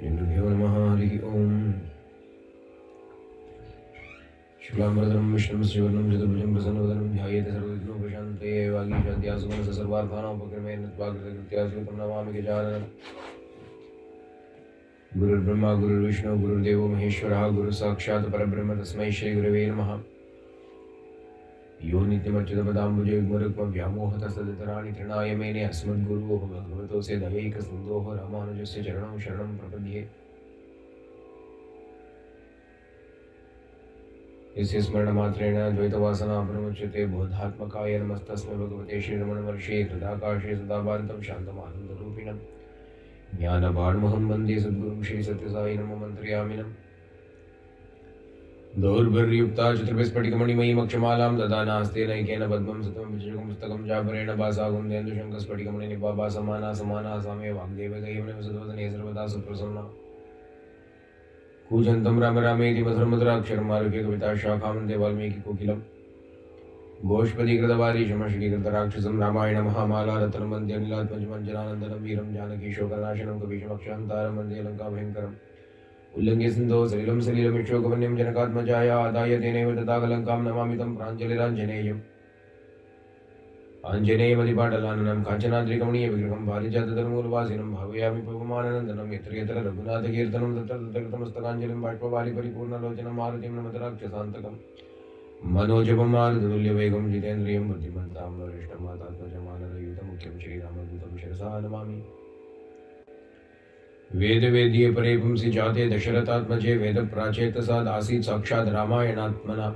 श्रीगुरुभ्यो नमः। हरिः ओम्। शुक्लाम्बरधरं विष्णुं शशिवर्णं चतुर्भुजं प्रसन्नवदनं ध्यायेत सर्वविघ्नोपशान्तये। वागीशाद्यासुमनसः सर्वार्थानामुपक्रमेण नत्वा कृतकृत्या सुतं नमामि गजाननम्। गुरुर्ब्रह्मा गुरुर्विष्णु गुरुर्देवो महेश्वरः गुरुसाक्षात् परब्रह्म तस्मै श्रीगुरवे नमः। यो नित्यमच्युतपदाम्बुजयुग्मरुक्मव्यामोहतसदितराणि तृणाय मेने अस्मद्गुरोः भगवतोऽस्य दयैकसिन्धोः रामानुजस्य चरणं शरणं प्रपद्ये। यस्य स्मरणमात्रेण द्वैतवासना प्रमुच्यते बोधात्मकाय नमस्तस्मै भगवते श्रीरमणवर्षे हृदाकाशे सदाभान्तं शान्तमानन्दरूपिणं ज्ञानभाण्महं वन्दे सद्गुरुं श्रीसत्यसायिनं मन्त्रयामिनम्। दौर्भिर्युक्ता चतुर्भिस्फटिकमणिमयीमक्षमालां ददानास्ते नैकेन पद्मं सततं विजयं पुस्तकं चापरेण भासागुन्देन्दुशङ्खस्फटिकमणिनिभा समाना समाना सामे वाग्देवदैवनिवसद्वदने सर्वदा सुप्रसन्ना। कूजन्तं राम रामेति मधुरमधुराक्षरम् आरुह्य कविताशाखां वन्दे वाल्मीकिकोकिलं। गोष्पदीकृतवारीशमश्रीकृतराक्षसं रामायण महामालारत्नं वन्दे अनिलात्मजमञ्जनानन्दनं वीरं जानकीशोकनाशनं कपीशमक्षान्तारं वन्दे लङ्काभयङ्करम्। उल्लङ्घ्य सिन्धोः सलिलं सलिलमिक्षोकवन्यं जनकात्मजाय आदाय तेनैव तथाकलङ्कां नमामि तं प्राञ्जलिराञ्जनेयम्। आञ्जनेयमतिपाटलाननं काञ्चनाद्रिकमणीयविग्रहं पारिजातधर्मूलवासिनं भावयामि पवमाननन्दनं। यत्र यत्र रघुनाथकीर्तनं तत्र तत्र कृतमस्तकाञ्जलिं बाष्पवारि परिपूर्णलोचनं मारुतिं नमत राक्षसान्तकं। मनोजपं मारुततुल्यवेगं जितेन्द्रियं बुद्धिमन्तां वरिष्ठं वातात्मजमानरयुतमुख्यं श्रीरामदूतं शिरसा नमामि। वेदवेद्ये परे पुंसि जाते दशरथात्मजे वेदप्राचेतसादासीत् साक्षात् रामायणात्मना।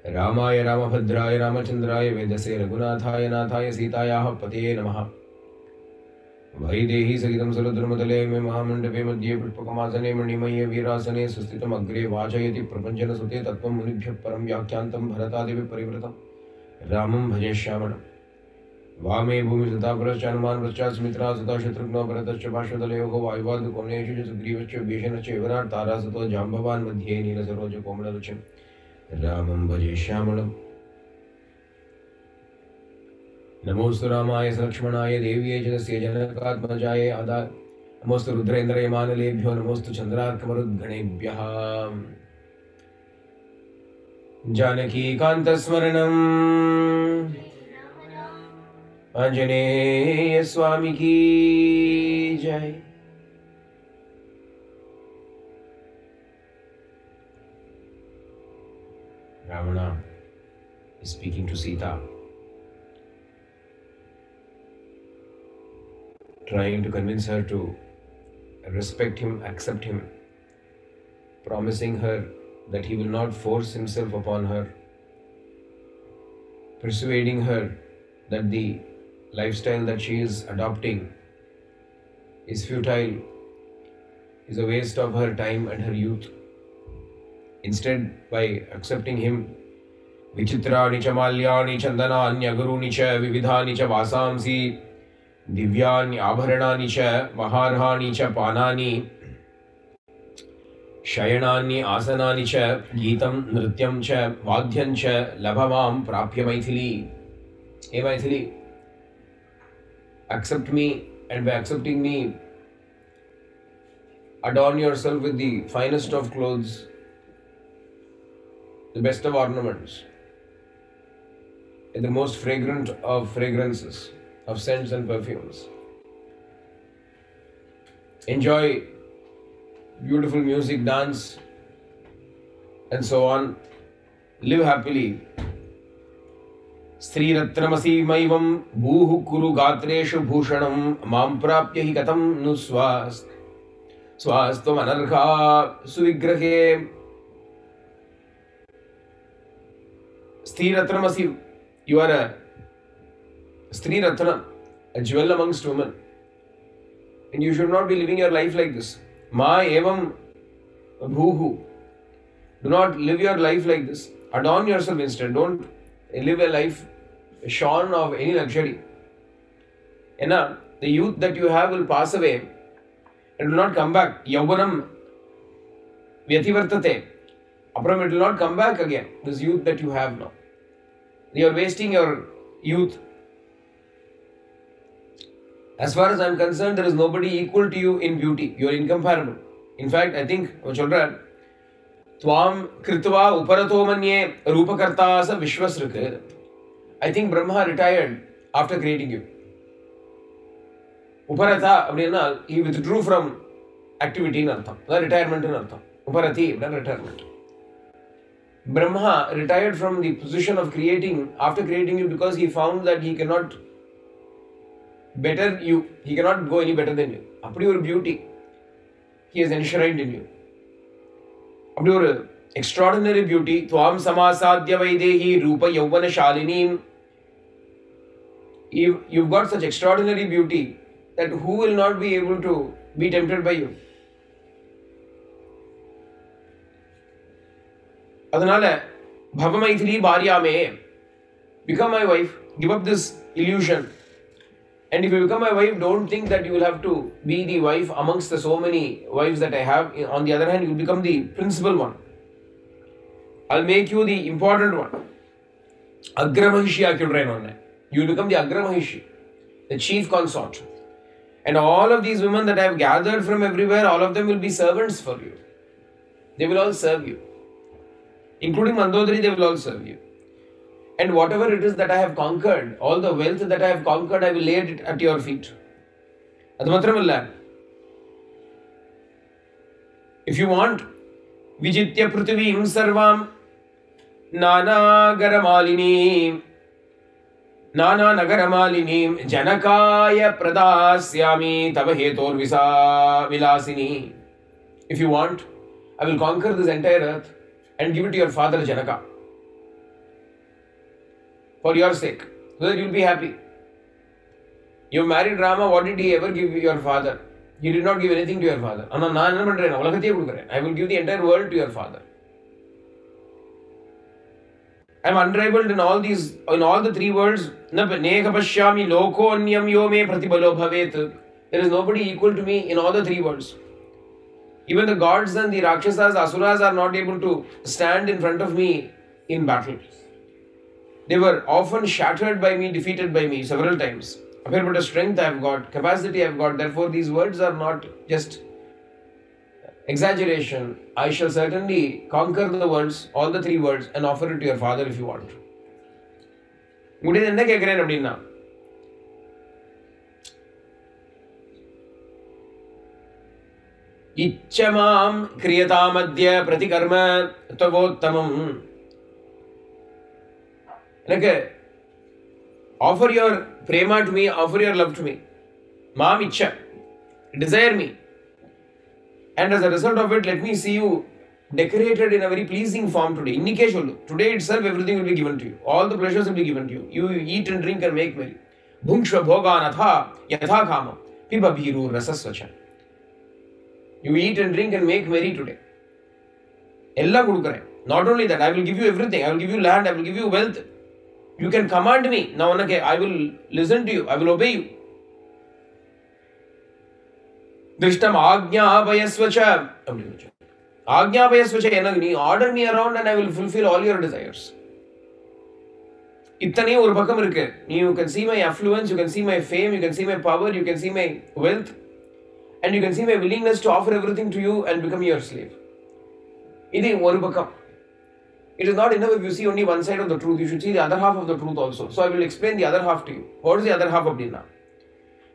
रामाय रामभद्राय रामचन्द्राय वेदसे रघुनाथाय नाथाय सीतायाः पतये नमः। वैदेही सहितं सुरद्रुमतले मे महामण्डपे मध्ये पुष्पकमासने मणिमये वीरासने सुस्थितमग्रे वाचयति प्रपञ्चनसुते तत्त्वं मुनिभ्यः परं व्याख्यान्तं भरतादिभिः परिवृतं रामं भजे श्यामळम्। वामे भूमिसुता पुरश्च हनुमान् पश्चात् सुमित्रा सुता शत्रुघ्नो भरतश्च पार्श्वदलयोः वायुवाद् कोणेषु च सुग्रीवश्च विभीषणश्च विराट् तारासुतो जाम्बवान् मध्ये नीलसरोजकोमलरुचिं रामं भजे श्यामळम्। नमोस्तु रामाय लक्ष्मणाय देव्यै च तस्य जनकात्मजाय नमोस्तु रुद्रेन्द्रयमानलेभ्यो नमोस्तु चन्द्रार्कमरुद्गणेभ्यः। जानकीकान्तस्मरणम् आंजनेय स्वामी की जय। Ravana is speaking to Sita, trying to convince her to respect him, accept him, promising her that he will not force himself upon her, persuading her that the lifestyle that she is adopting is futile, is a waste of her time and her youth. Instead, by accepting him, vichitrani cha malyani chandanaani aguruni cha vividhani cha vasamsi divyani abharanani cha maharhani cha panani shayanani asanani cha geetam nrityam cha vadhyam cha labhavam prapya Maithili. Hey Maithili, accept me, and by accepting me, adorn yourself with the finest of clothes, the best of ornaments, and the most fragrant of fragrances, of scents and perfumes. Enjoy beautiful music, dance, and so on. Live happily. स्त्रीरत्नमसीमैवं भूः कुरु गात्रेषु भूषणं मां प्राप्य हि कथं नु स्वास्त्वमनर्हा सुविग्रहे। स्त्रीरत्नमसि, you are a स्त्रीरत्न, a jewel amongst women, and you should not be living your life like this. Ma evam bhuhu, do not live your life like this. Adorn yourself instead. Don't live a life shorn of any luxury. The youth that you have will pass away and will not come back. Yauvanam vyativartate. Apram, it will not come back again. This youth that you have now, you are wasting your youth. As far as I'm concerned, there is nobody equal to you in beauty. You are incomparable. In fact, I think, Tvam Kritva Uparato Manye Rupakartasa Vishwasrika. I think Brahma retired after creating you. Uparata, he withdrew from activity in Artham. Retirement in Artham. Uparati, retirement. Brahma retired from the position of creating, after creating you, because he found that he cannot better you. He cannot go any better than you. Apdi your beauty, he has enshrined in you. Apdi your extraordinary beauty, Tvam Samasadya Vaidehi Rupa Yauvana Shalinim. You've got such extraordinary beauty that who will not be able to be tempted by you? Adanale, Bhavamaithili Bharyame, become my wife, give up this illusion. And if you become my wife, don't think that you will have to be the wife amongst the so many wives that I have. On the other hand, you will become the principal one. I'll make you the important one. Agramahishi, you will become the Agramahishi, the chief consort. And all of these women that I have gathered from everywhere, all of them will be servants for you. They will all serve you. Including Mandodari, they will all serve you. And whatever it is that I have conquered, all the wealth that I have conquered, I will lay it at your feet. If you want, Vijitya Prithivim Sarvam Nana Garamalini Nana Nagaramalinim Janakaya Pradasyami Tavahetor Visa Vilasini. If you want, I will conquer this entire earth and give it to your father Janaka. For your sake, so that you will be happy. You married Rama, what did he ever give your father? He did not give anything to your father. I will give the entire world to your father. I am unrivaled in all the three worlds. There is nobody equal to me in all the three worlds. Even the gods and the Rakshasas, Asuras are not able to stand in front of me in battle. They were often shattered by me, defeated by me several times. But a strength I have got, capacity I have got. Therefore, these words are not just exaggeration. I shall certainly conquer the words, all the three words, and offer it to your father if you want. Ichamam kriyatam pratikarma tavottamam. Offer your prema to me, offer your love to me. Mam icha. Desire me. And as a result of it, let me see you decorated in a very pleasing form today. Today itself, everything will be given to you. All the pleasures will be given to you. You eat and drink and make merry. Bhungshva bhoga natha yatha kama piba bhiru rasasvacha. You eat and drink and make merry today. Not only that, I will give you everything. I will give you land, I will give you wealth. You can command me. Now, I will listen to you. I will obey you. Drishtam Ajñāpayasvacha. Ajñāpayasvacha. Order me around and I will fulfill all your desires. You can see my affluence, you can see my fame, you can see my power, you can see my wealth, and you can see my willingness to offer everything to you and become your slave. It is not enough if you see only one side of the truth. You should see the other half of the truth also. So I will explain the other half to you. What is the other half of Dina?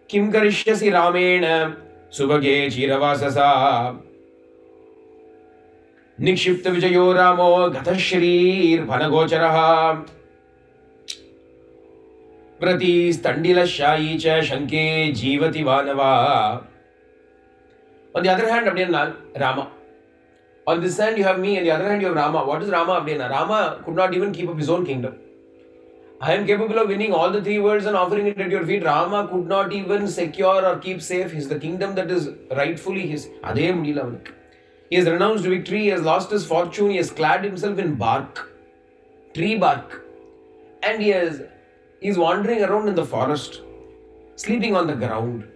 Kim karishyasi Ramena subhage chiravasasa nikshipta vijayo ramo gatashrir bhanagocharaha prati standila shayi cha shanke jivati vanava. On the other hand, Rama. On this hand you have me, on the other hand you have Rama. What is Rama? Rama could not even keep up his own kingdom. I am capable of winning all the three worlds and offering it at your feet. Rama could not even secure or keep safe the kingdom that is rightfully his. He has renounced victory, he has lost his fortune, he has clad himself in bark, tree bark. And he is wandering around in the forest, sleeping on the ground.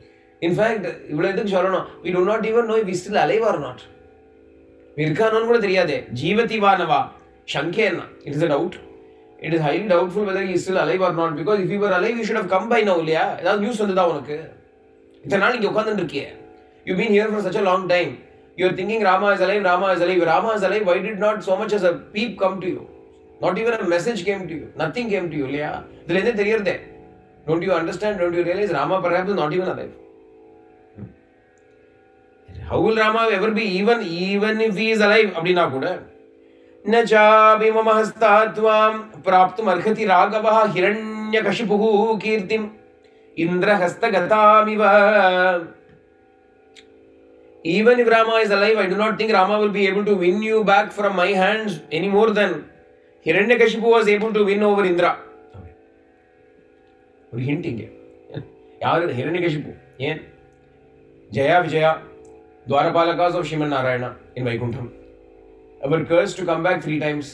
In fact, we do not even know if he is still alive or not. Jivati Vanava, Shankena. It is a doubt. It is highly doubtful whether he is still alive or not. Because if he were alive, he should have come by now. That news on the இத்தனை நாள் இங்கே உட்காந்துருக்கிய. You've been here for such a long time. You're thinking Rama is alive, Rama is alive. Rama is alive. Why did not so much as a peep come to you? Not even a message came to you. Nothing came to you. Don't you understand? Don't you realize Rama perhaps is not even alive? How will Rama ever be even if he is alive? Abdina kuda. Nacha bhima hastatvam praptum arhati ragavaha hiranyakashipuhu kirtim indra hastagatam iva. Even if Rama is alive, I do not think Rama will be able to win you back from my hands any more than Hiranyakashipu was able to win over Indra. ஒரு hint இங்கே. யாரு ஹிரண்யகசிபு? ஏன்? Jaya Vijaya, Dwarapalakas of Shriman Narayana in Vaikuntham, were cursed to come back 3 times.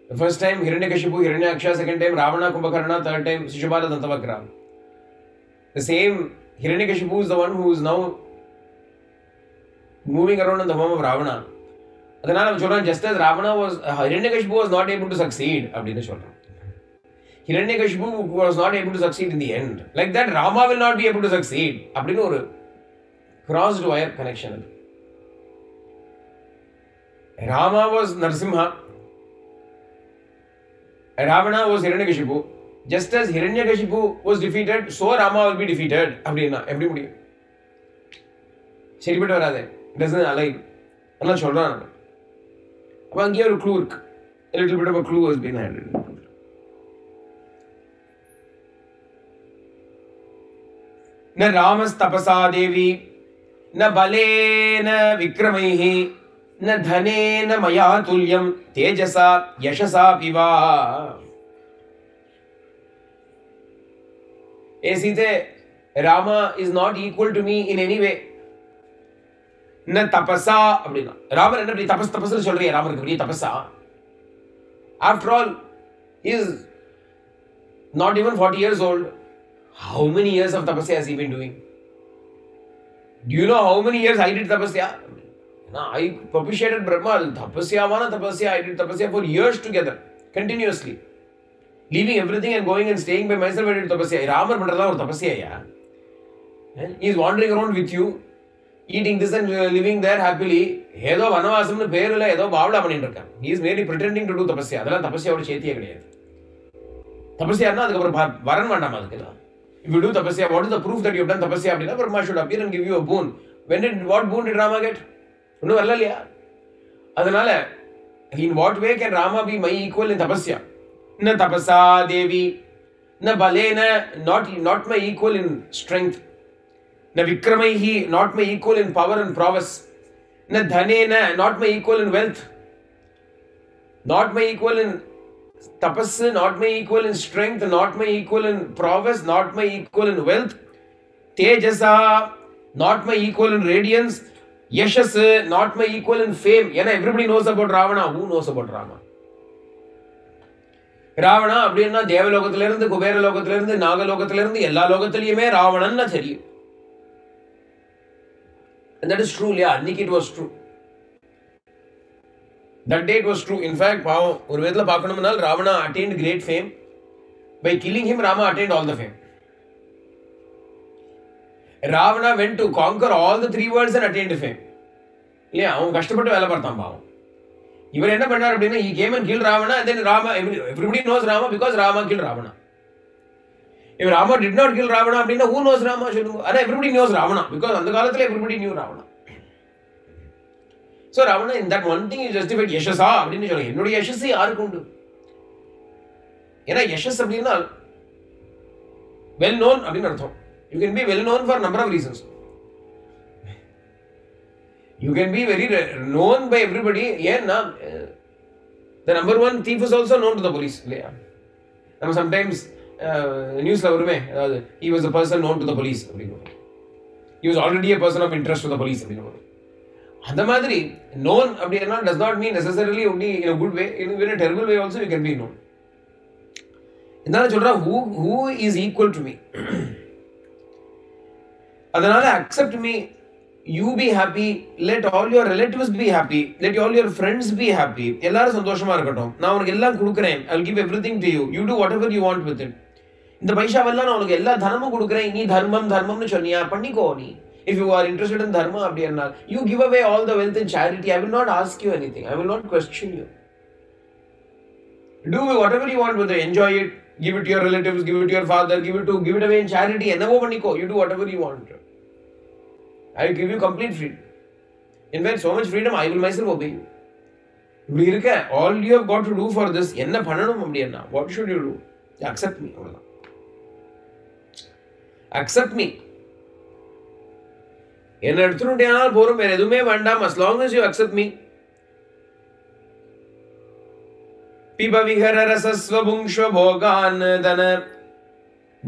The first time Hiranyakashipu, Hiranyaksha, second time Ravana, Kumbhakarna, third time Shishupala, Dantavakra. The same Hiranyakashipu is the one who is now moving around in the form of Ravana. அதனால சொல்றான், just as Ravana was, Hiranyakashipu was not able to succeed அப்படின்னு சொல்றான். Hiranyakashipu was not able to succeed in the end. Like that, Rama will not be able to succeed. அப்படின்னு ஒரு crossed wire connection. Rama was Narasimha. Ravana was Hiranyakashipu. Just as Hiranyakashipu was defeated, so Rama will be defeated. அப்படின்னா எப்படி முடியும்? சரிப்பட்டு வராது. It doesn't align. அதெல்லாம் சொல்றான். அப்போ அங்கேயே ஒரு clue இருக்கு. A little bit of a clue has been handled. न रामस्तपसा देवी न बलेन विक्रमैः न धनेन मया तुल्यं तेजसा यशसा पिवा. ए सीते, Rama is not equal to me in any way. न तपसा அப்படினா ராமர் என்ன அப்படி தபஸ்னு சொல்றியே? ராமருக்கு பெரிய தபஸா? After all, he is not even 40 years old. How many years of tapasya has he been doing? Do you know how many years I did tapasya? I propitiated Brahma. Tapasya, I did tapasya for years together, continuously. Leaving everything and going and staying by myself, I did tapasya. Ramar pandradha or tapasya ya. He is wandering around with you, eating this and living there happily. Hedo vanavasamnu perula edo baavla pannirukkan. He is merely pretending to do tapasya. Adala tapasya oda chetiye kediyadhu. Tapasya na adukku varan vandama adukku. If you do tapasya, what is the proof that you have done tapasya? Abdina Brahma should appear and give you a boon. What boon did Rama get? Unnu varalaliya. Adanala, in what way can Rama be my equal in tapasya? Na tapasa devi, na balena, not my equal in strength. Na vikramaihi, not my equal in power and prowess. Na dhanena, not my equal in wealth. Not my equal in tapas, not my equal in strength, not my equal in prowess, not my equal in wealth. Tejasa, not my equal in radiance. Yashas, not my equal in fame. Everybody knows about Ravana. Who knows about Rama? Ravana அப்படின்னா தேவலோகத்திலிருந்து குபேர லோகத்திலிருந்து நாகலோகத்திலிருந்து எல்லா லோகத்திலையுமே ராவணன்னு தெரியும். And that is true. Yeah, அன்னைக்கு it was true. That day it was true. In fact, பாவம் ஒரு விதத்துல பார்க்கணும்னால் Ravana attained great fame. By killing him, Rama attained all the fame. Ravana went to conquer all the 3 worlds and attained fame. இல்லையா, அவன் கஷ்டப்பட்டு வேலை பார்த்தான் பாவம். இவர் என்ன பண்ணார் அப்படின்னா, he came and killed Ravana, and then everybody knows Rama because Rama killed Ravana. If Rama did not kill Ravana அப்படின்னா who knows Rama? சொல்லுங்க. ஆனா everybody knows Ravana because அந்த காலத்துல everybody knew Ravana. So Ravana, in that one thing, he justified yashasa அப்படின்னு சொல்லுங்க. என்னுடைய யசஸ் யாருக்கு உண்டு? ஏன்னா யசஸ் அப்படின்னா well known அப்படின்னு அர்த்தம். You can be well known for a number of reasons. You can be very known by everybody. ஏன்னா the number one thief is also known to the police. இல்லையா, நம்ம sometimes நியூஸ்ல வருமே, அதாவது he was a person known to the police அப்படின்னு. He was already a person of interest to the police அப்படின்னு. அந்த மாதிரி known அப்படின்னா does not mean necessarily only in a good way. In a terrible way also you can be known. என்ன சொல்றா, who is equal to me? அதனால accept me, you be happy, let all your relatives be happy, let all your friends be happy. எல்லாரும் சந்தோஷமா இருக்கட்டும். நான் உனக்கு எல்லாம் கொடுக்கிறேன். I'll give everything to you. You do whatever you want with it. இந்த பைசாவெல்லாம் நான் உனக்கு எல்லா தர்மமும் கொடுக்குறேன், நீ தர்மம்னு சொன்னியா, பண்ணிக்கோ நீ. If you are interested in dharma, அப்படின்னா you give away all the wealth in charity. I will not ask you anything. I will not question you. Do whatever you want with it. Enjoy it. Give it to your relatives. Give it to your father. Give it away in charity. என்னவோ பண்ணிக்கோ. You do whatever you want. I will give you complete freedom. In fact, so much freedom, I will myself obey you. இப்படி இருக்க, all you have got to do for this, என்ன பண்ணணும் அப்படின்னா, what should you do? Accept me. Accept me. என்ன எடுத்துட்டால் போரும், வேற எதுவுமே வேண்டாம். As long as you accept me. பிப விஹர ரசஸ்வ புங்ஷ்வ போகான்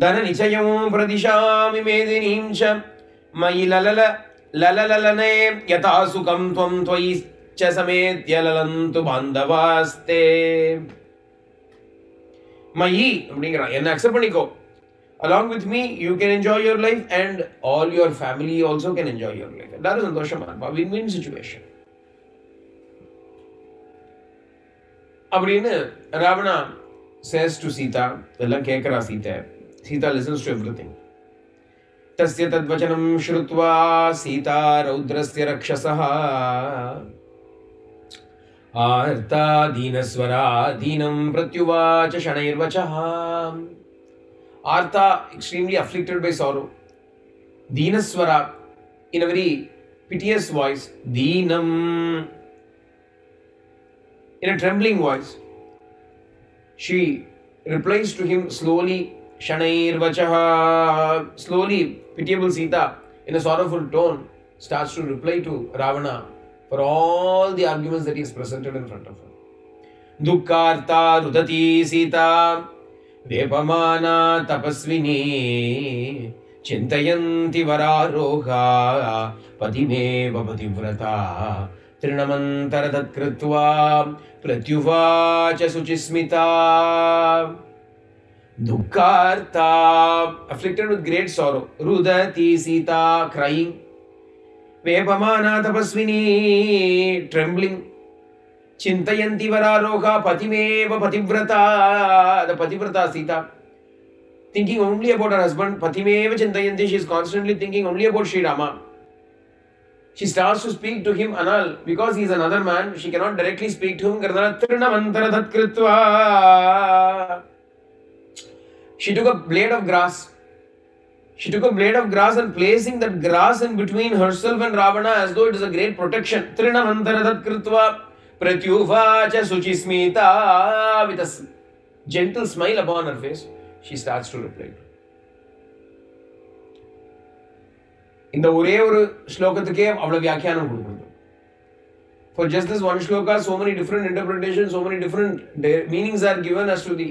தன நிச்சயம் பிரதிஷாமி மேதினீம் ச மயி லலலனே யதா சுகம் த்வம் த்வயி ச சமேத்ய லலந்து பாந்தவாஸ்தே. மயி அப்படிங்கிறான், என்ன அக்செப்ட் பண்ணிக்கோ. Along with me, you can enjoy your life and all your family also can enjoy your life. That is சந்தோஷமா, win-win situation. அப்படின்னு ராவணா says to Sita, எல்லாம் கேட்கிறா Sita. Sita listens to everything. தஸ்ய தத்வச்சனம் ஸ்ருத்வா Sita ரௌத்ரஸ்ய ரக்ஷசஹ ஆர்த்தா தீனஸ்வரா தீனம் பிரத்யுவாச ஷணைர்வசஹ. Artha, extremely afflicted by sorrow. Deenaswara, in a very piteous voice. Deenam, in a trembling voice. She replies to him slowly. Shanairvachaha. Slowly, pitiable Sita, in a sorrowful tone, starts to reply to Ravana for all the arguments that he has presented in front of her. Dukkarta rudati Sita. वेपमाना तपस्विनी चिंतयन्ति वरारोहा पतिमेव पतिव्रता तृणमन्तरतत्कृत्वा प्रत्युवाच Suchismita. दुःखार्ता, afflicted with great sorrow. Rudati Sita, crying. Vepamana tapasvini, trembling. Chintayanti vararoha patimeva pativrata. The pativrata Sita, thinking only about her husband. Patimeva chintayanti, she is constantly thinking only about Sri Rama. She starts to speak to him, Anal, because he is another man, she cannot directly speak to him. She took a blade of grass. She took a blade of grass and placing that grass in between herself and Ravana as though it is a great protection. Trinamantaradat kritva. Pratyuvacha suchismita. With a gentle smile upon her face, she starts to reply. இந்த ஒரே ஒரு ஸ்லோகத்துக்கே அவ்வளவு வியாக்கியானம் கொடுக்கணும். For just this one shloka, so many different interpretations, so many different meanings are given as to the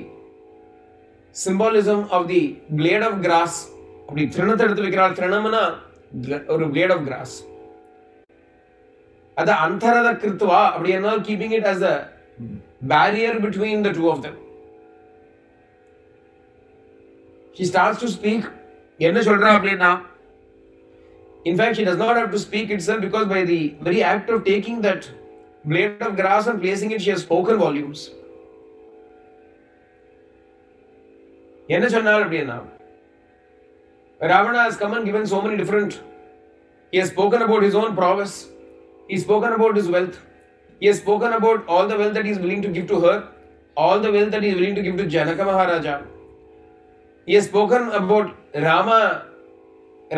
symbolism of the blade of grass. அப்படி திருணத்தை எடுத்து வைக்கிறாள். திருணம்னா ஒரு blade of grass. Ada antharada kritva, அப்படின்னா keeping it as a barrier between the two of them. She starts to speak. என்ன சொல்றா அப்படின்னா, in fact she does not have to speak itself, because by the very act of taking that blade of grass and placing it, she has spoken volumes. என்ன சொன்னார் அப்படின்னா, Ravana has come and given so many different, he has spoken about his own prowess. He has spoken about his wealth. He has spoken about all the wealth that he is willing to give to her, all the wealth that he is willing to give to Janaka Maharaja. He has spoken about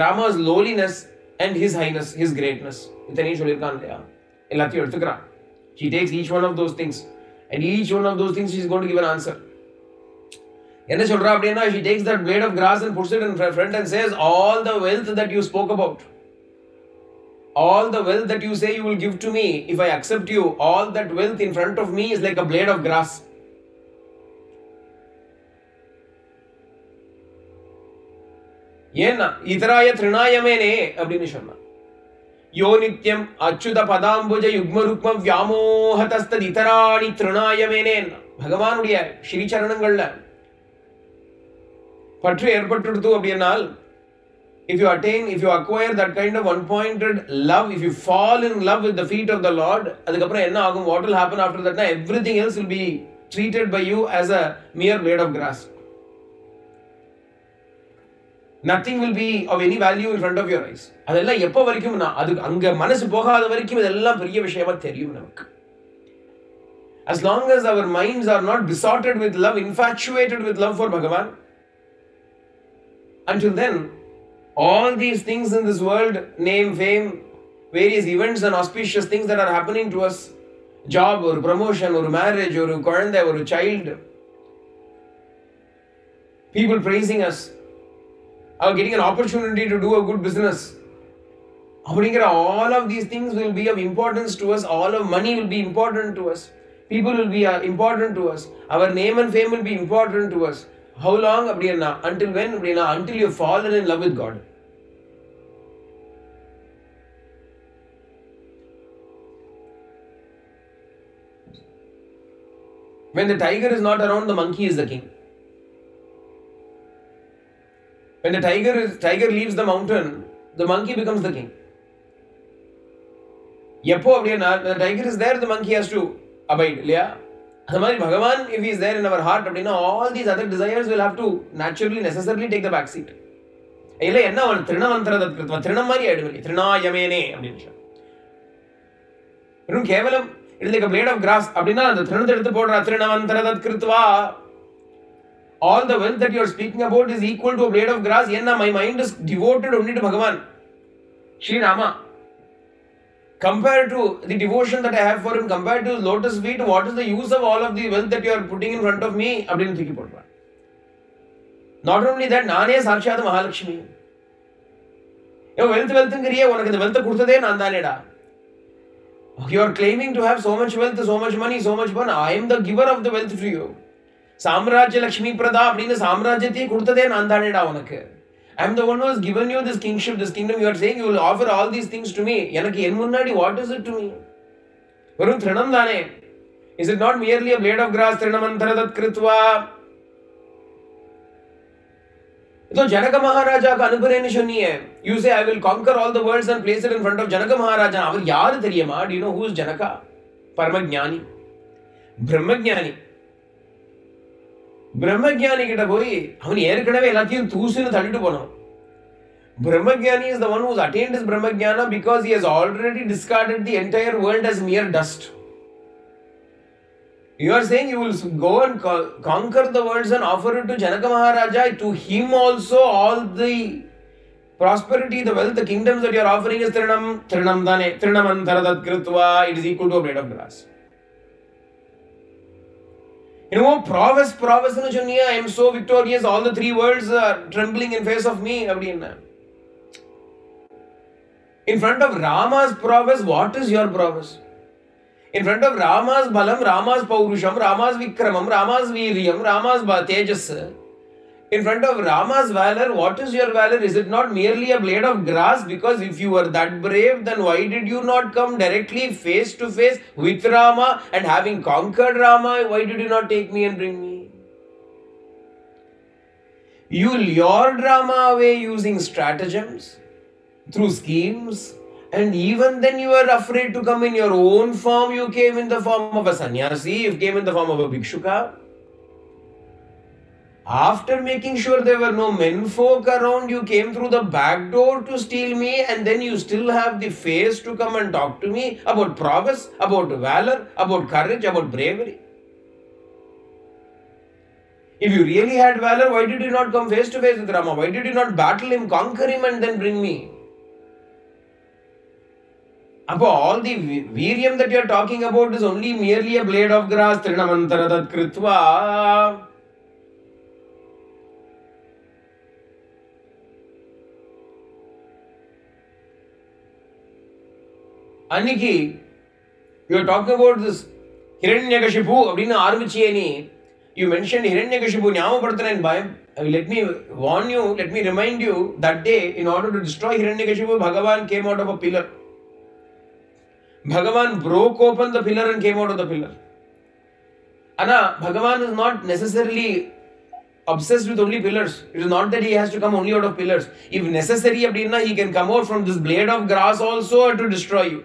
Rama's lowliness and his highness, his greatness. She takes each one of those things, and each one of those things she is going to give an answer. She takes that blade of grass and puts it in front and says, all the wealth that you spoke about, all the wealth that you say you will give to me, if I accept you, all that wealth in front of me is like a blade of grass. ஏன்னா இதராய திருநாயமேனே அப்படின்னு சொன்னா, யோ நித்யம் அச்சுத பதாம்புஜ யுக்மருக்ம வியாமோகதஸ்தத் இதராணி திருநாயமேனே. பகவானுடைய ஸ்ரீசரணங்கள்ல பற்று ஏற்பட்டுடுத்து அப்படின்னால், if you acquire that kind of unpointed love, if you fall in love with the feet of the Lord, அதுக்கப்புறம் என்ன ஆகும், what will happen after that? Everything else will be treated by you as a mere blade of grass. Nothing will be of any value in front of your eyes. அதெல்லாம் எப்போ வரைக்கும் அது அங்க மனசு போகாத வரைக்கும் இதெல்லாம் பெரிய விஷயமா தெரியும் நமக்கு. As long as our minds are not besotted with love, infatuated with love for Bhagavan, until then, all these things in this world, name, fame, various events and auspicious things that are happening to us, job or promotion or marriage or குழந்தை or child, people praising us, or getting an opportunity to do a good business, all of these things will be of importance to us. All of money will be important to us. People will be important to us. Our name and fame will be important to us. How long? Until when? Until you have fallen in love with God. When the tiger is not around, the monkey is the king. When the tiger leaves the mountain, the monkey becomes the king. When the tiger is there, the monkey has to abide. Bhagavan, if he is there in our heart, all these other desires will have to naturally, necessarily take the back seat. It is like a blade of grass. All the wealth that you are speaking about is equal to a blade of grass. My mind is devoted only to Bhagavan, Sri Rama. Compared to the devotion that I have for him, compared to lotus feet, what is the use of all of the wealth that you are putting in front of me? Not only that, Nane Sakshat Mahalakshmi. Wealth you are claiming to have so much wealth, so much money, so much fun. I am the giver of the wealth to you. Samrajya Lakshmi Prada அப்படினு சாம்ராஜ்யத்தை கொடுத்ததே நான் தானேடா உனக்கு. I am the one who has given you this kingship, this kingdom. You are saying you will offer all these things to me. எனக்கு என் முன்னாடி what is it to me? வெறும் திருணம் தானே. Is it not merely a blade of grass? திருணமந்தரதத் கிருத்வா. तो जनक महाराजा का अनुग्रहன்னு சொன்னியே. You say I will conquer all the worlds and place it in front of Janaka Maharaja. அவர் யாரு தெரியுமா? Do you know who is Janaka? பரமஞானி, பிரம்மஞானி. பிரம்மஞானி கிட்ட போய் அவன் ஏற்கனவே எல்லாத்தையும் தூசுன்னு தள்ளிட்டு போனான். Brahmagyani is the one who has attained his Brahmagyana because he has already discarded the entire world as mere dust. You are saying you will go and conquer the worlds and offer it to Janaka Maharaja. To him also all the prosperity, the wealth, the kingdoms that you are offering is Trinam Dane, Trinamantharadat Kritva. It is equal to a blade of grass. You know, prowess nu chunniya, I am so victorious, all the three worlds are trembling in face of me. In front of Rama's prowess, what is your prowess? In front of Rama's balam, Rama's paurusham, Rama's vikramam, Rama's viryam, Rama's tejas, in front of Rama's valor, what is your valor? Is it not merely a blade of grass? Because if you were that brave, then why did you not come directly face to face with Rama, and having conquered Rama, why did you not take me and bring me? You lured Rama away using stratagems, through schemes, and even then you were afraid to come in your own form. You came in the form of a sannyasi, you came in the form of a bhikshuka. After making sure there were no menfolk around, you came through the back door to steal me, and then you still have the face to come and talk to me about prowess, about valor, about courage, about bravery. If you really had valor, why did you not come face to face with Rama? Why did you not battle him, conquer him, and then bring me? All the viryam that you are talking about is only merely a blade of grass. Trinamantharadat kritva. Anniki, you are talking about this Hiranyakashipu அப்படினு ஆரம்பிச்சியே நீ. You mentioned Hiranyakashipu. ஞாபகப்படுத்துறேன் பயம். Let me warn you, let me remind you, that day in order to destroy Hiranyakashipu, Bhagavan came out of a pillar. Bhagavan broke open the pillar and came out of the pillar. Anna, Bhagavan is not necessarily obsessed with only pillars. It is not that he has to come only out of pillars. If necessary, he can come out from this blade of grass also to destroy you.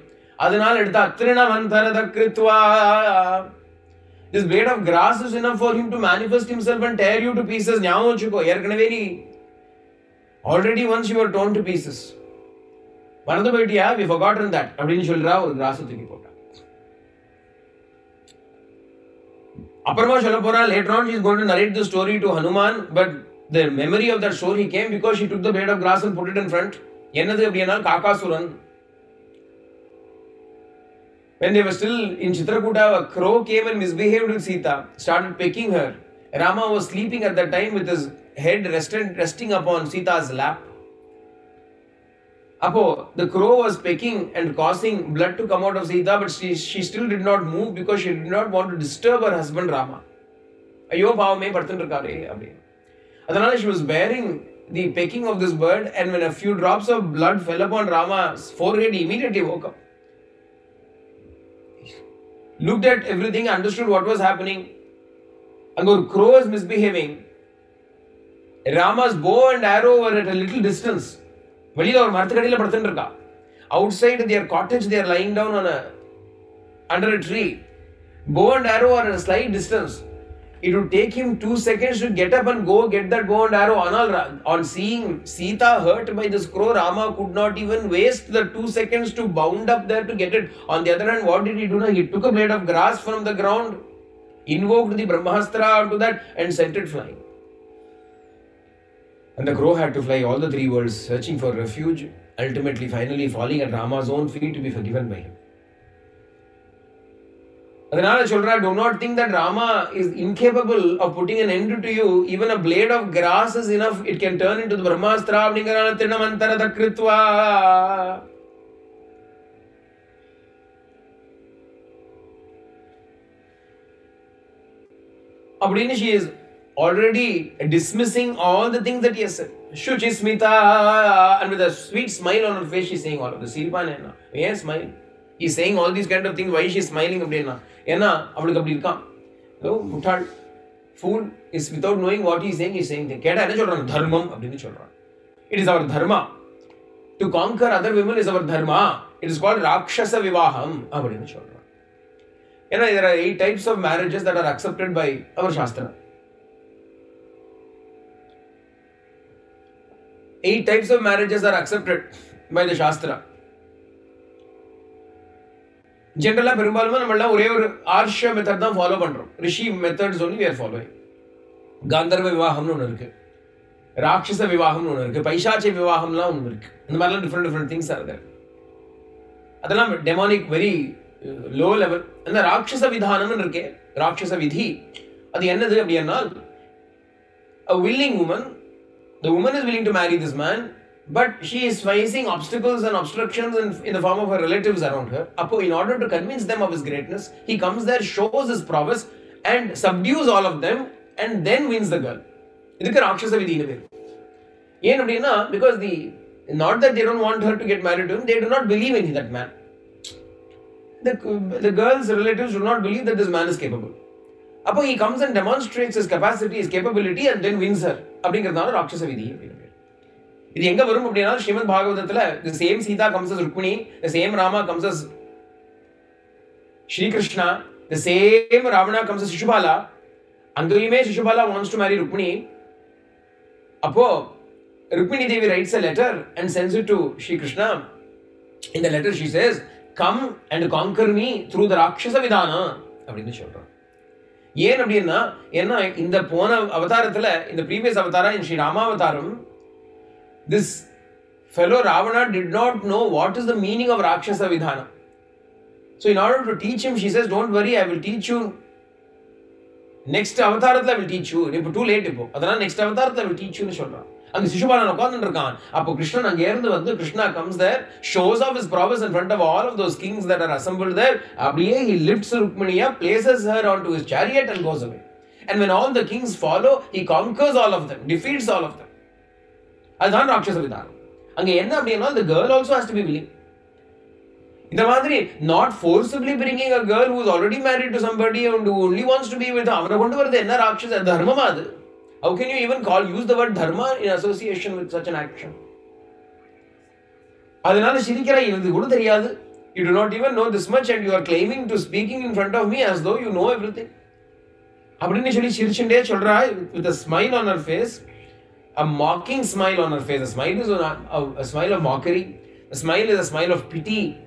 This blade of grass is enough for him to manifest himself and tear you to pieces. Already once you were torn to pieces. மறந்து போயிட்டியா? We forgotten that. அப்படின்னு சொல்றா, ஒரு கிராஸை தூக்கி போட்டா. அப்புறமா சொல்ல போறா, later on she is going to narrate the story to Hanuman, but the memory of that story came because she took the blade of grass and put it in front. என்னது அப்படின்னா Kakasuran. When they were still in Chitrakuta, a crow came and misbehaved with Sita, started pecking her. Rama was sleeping at that time with his head resting upon Sita's lap. Apo, the crow was pecking and causing blood to come out of Sita, but she still did not move because she did not want to disturb her husband Rama. Ayyo paavame padutundrukaare apdi. Adanal she was bearing the pecking of this bird, and when a few drops of blood fell upon Rama's forehead, he immediately woke up. Looked at everything, understood what was happening. And the crow is misbehaving. Rama's bow and arrow were at a little distance. Outside their cottage, they are lying down under a tree. Bow and arrow are at a slight distance. It would take him 2 seconds to get up and go get that bow and arrow. On seeing Sita hurt by this crow, Rama could not even waste the 2 seconds to bound up there to get it. On the other hand, what did he do? He took a blade of grass from the ground, invoked the Brahmastra onto that and sent it flying. And the crow had to fly all the 3 worlds, searching for refuge, ultimately finally falling at Rama's own feet to be forgiven by him. Adanal சொல்றா, do not think that Rama is incapable of putting an end to you. Even a blade of grass is enough. It can turn into the Brahmastra. அப்படிங்கறான திருணமந்தரத கிருத்வா. அப்படின்னு she is already dismissing all the things that he has said. Shuchi Smita, and with a sweet smile on her face, she is saying all of this. Siripan, yes, smile. He is saying all these kind of things. Why she is smiling? Enna, avulukku appadi irukam. So, muthal, fool is without knowing what he is saying. Keda enna solran? Dharmam appdinu solran. It is our dharma. To conquer other women is our dharma. It is called Rakshasa Vivaham appdinu solran. There are 8 types of marriages that are accepted by our Shastra. 8 types of marriages are accepted by the Shastra. Generally, பெரும்பாலும் நம்ம ஒரே ஒரு Arsha method தான் follow பண்றோம். Rishi methods only we are following. காந்தர்வ விவாகம்னு ஒன்று இருக்கு, ராட்சச விவாகம்னு ஒன்று இருக்கு, பைசாச்ச விவாகம்லாம் ஒன்று இருக்கு. இந்த மாதிரிலாம் டிஃப்ரெண்ட் திங்ஸ் ஆர் தேர். அதெல்லாம் டெமானிக் வெரி லோ லெவல். அந்த ராட்சச விதானம்னு இருக்கே, ராட்சச விதி, அது என்னது அப்படின்னா, a willing woman, the woman is willing to marry this man, but she is facing obstacles and obstructions in the form of her relatives around her. Appo, in order to convince them of his greatness, he comes there, shows his prowess and subdues all of them and then wins the girl. Idukku Rakshasa vidhinu peru. Yen appadina, because not that they don't want her to get married to him, they do not believe in that man. The girl's relatives do not believe that this man is capable. Appo he comes and demonstrates his capacity, his capability, and then wins her. அப்படிங்கிறதுனால ராட்சச விதி அப்படின்னு பேர். இது எங்க வரும் அப்படின்னா, ஸ்ரீமத் பாகவதத்துல the same Sita comes as Rukmini, the same Rama comes as Shri Krishna, the same Ravana comes as Shishupala. அங்கேயுமே Shishupala wants to marry Rukmini. அப்போ Rukmini Devi writes a letter and sends it to Shri Krishna. In the letter she says, come and conquer me through the Rakshasa Vidhana அப்படின்னு சொல்றான். ஏன் அப்படின்னா, ஏன்னா இந்த போன அவதாரத்துல, இந்த previous அவதாரா, in Shri Rama அவதாரம், this fellow Ravana did not know what is the meaning of Rakshasa Vidhana. So in order to teach him, she says, don't worry, I will teach you. Next அவதாரத்துல I will teach you. இப்போ too late இப்போ. அதனால next அவதாரத்துல I will teach you னு சொல்றான். அங்க சிசுபாலன் உட்கார்ந்துட்டு இருக்கான். அப்போ கிருஷ்ணன் அங்க இருந்து வந்து, Krishna comes there, shows off his prowess in front of all of those kings that are assembled there. அப்படியே he lifts Rukmini up, places her onto his chariot and goes away. And when all the kings follow, he conquers all of them, defeats all of them. அதுதான் ராட்சச விதானம். அங்க என்ன அப்படின்னா, the girl also has to be willing. இந்த மாதிரி not forcibly bringing a girl who is already married to somebody and who only wants to be with her, அவரை கொண்டு வரது என்ன ராட்சச தர்மமா அது? How can you even use the word dharma in association with such an action? அதனால சிரிக்கிறா, இது கூட தெரியாது. You do not even know this much and you are claiming to speaking in front of me as though you know everything. அப்படின்னு சொல்லி சிரிச்சுட்டே சொல்றா, with a smile on her face. a mocking smile on her face. A smile is a smile of mockery. A smile is a smile of pity.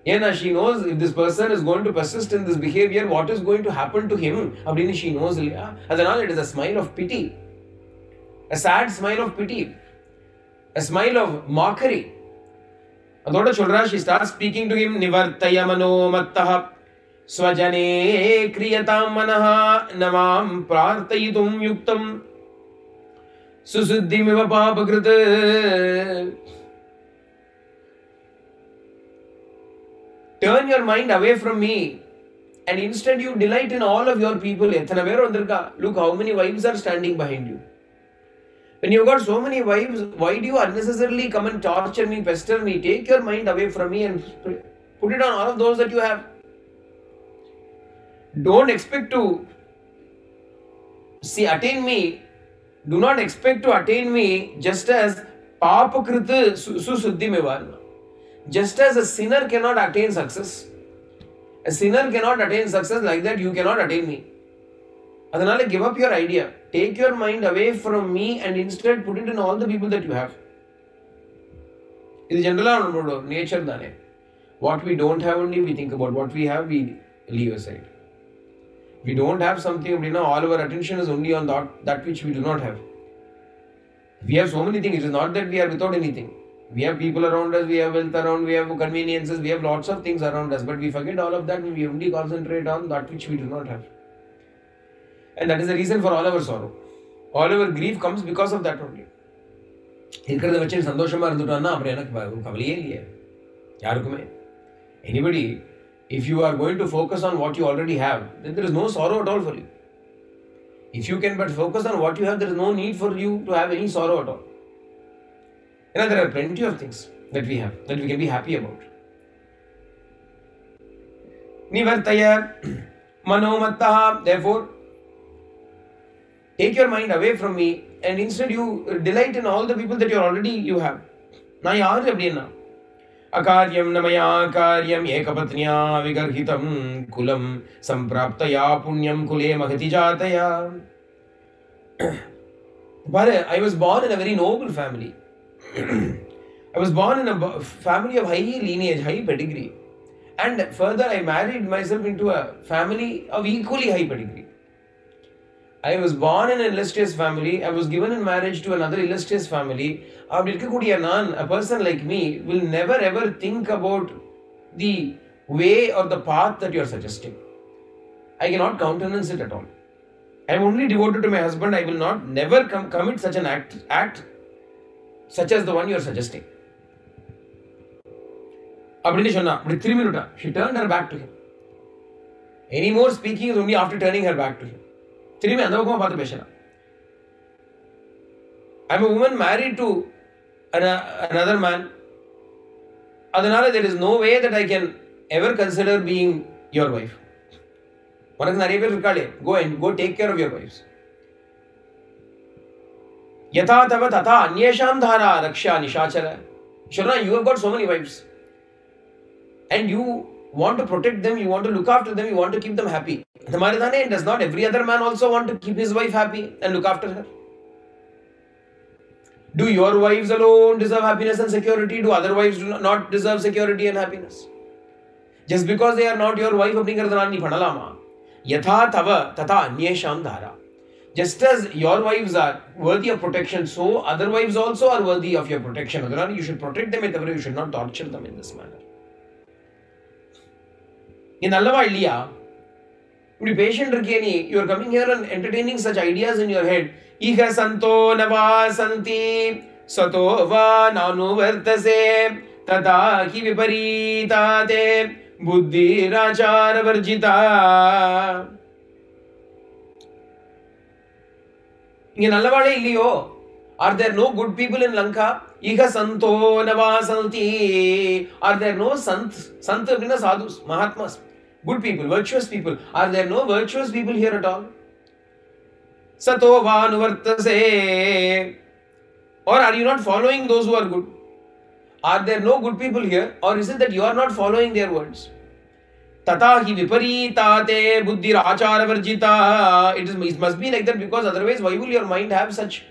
She knows if this person is going to persist in this behavior, what is going to happen to him. She knows. It is a smile of pity. A sad smile of pity. A smile of mockery. She starts speaking to him. Nivartaya mano mattah swajane kriyatam manaha navam prartayitum yuktam susuddhimiva papakrita. Turn your mind away from me and instead you delight in all of your people. Look how many wives are standing behind you. When you've got so many wives, why do you unnecessarily come and torture me, pester me? Take your mind away from me and put it on all of those that you have. Don't expect to attain me. Do not expect to attain me just as papakrita susuddhimeva. Just as a sinner cannot attain success, a sinner cannot attain success, like that you cannot attain me. Adanale give up your idea. Take your mind away from me and instead put it in all the people that you have. This is general nature. What we don't have only we think about. What we have we leave aside. We don't have something, all our attention is only on that which we do not have. We have so many things. It is not that we are without anything. We have people around us, we have wealth around, we have conveniences, we have lots of things around us, but we forget all of that and we only concentrate on that which we do not have. And that is the reason for all our sorrow. All our grief comes because of that only. Anybody, if you are going to focus on what you already have, then there is no sorrow at all for you. If you can but focus on what you have, there is no need for you to have any sorrow at all. There are plenty of things that we have, that we can be happy about. Nivartaya manomattaha. Therefore, take your mind away from me and instead you delight in all the people that you have. Na yaar appadina. Akaryam namaya karyam ekapatnya vigarhitam kulam sampraptaya punyam kule mahati jataya. But I was born in a very noble family. I was born in a family of high lineage, high pedigree. And further, I married myself into a family of equally high pedigree. I was born in an illustrious family. I was given in marriage to another illustrious family. A person like me will never ever think about the way or the path that you are suggesting. I cannot countenance it at all. I am only devoted to my husband. I will not never commit such an act such as the one you are suggesting. She turned her back to him. Any more speaking is only after turning her back to him. I am a woman married to another man. There is no way that I can ever consider being your wife. Go take care of your wives. Yatha tava tatha anyesham dhara raksha nishachara. Shurna, you have got so many wives. And you want to protect them, you want to look after them, you want to keep them happy. Does not every other man also want to keep his wife happy and look after her? Do your wives alone deserve happiness and security? Do other wives not deserve security and happiness? Just because they are not your wife, Yatha tava tatha anyesham dhara. Just as your wives are worthy of protection, so other wives also are worthy of your protection. You should protect them, you should not torture them in this manner. In Allava Illiya, you patient, you are coming here and entertaining such ideas in your head. Iha santo nava santi sato va nanu vartase tata ki viparitate buddhi rachara varjita. Are there no good people in Lanka? Iha santo navasanti. Are there no sants? Sant means sadhus, mahatmas, good people, virtuous people. Are there no virtuous people here at all? Sato vanuvartase. Or are you not following those who are good? Are there no good people here? Or is it that you are not following their words? Tata hi viparitate buddhir achara varjita. It must be like that, because otherwise why will your mind have such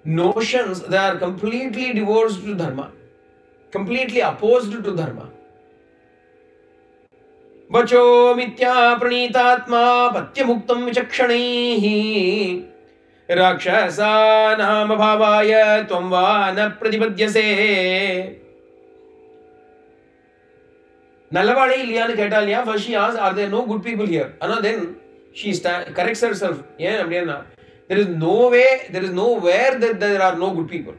notions that are completely divorced to dharma, completely opposed to dharma. Vacho mitya pranitatma patyamuktam vichakshanihi rakshasa nama bhavaya tvam va na pratipadyase. Nallavade illiyanu kettal ya, first she asks, are there no good people here? Then she corrects herself. Yeah, there is no way, there is nowhere that there are no good people.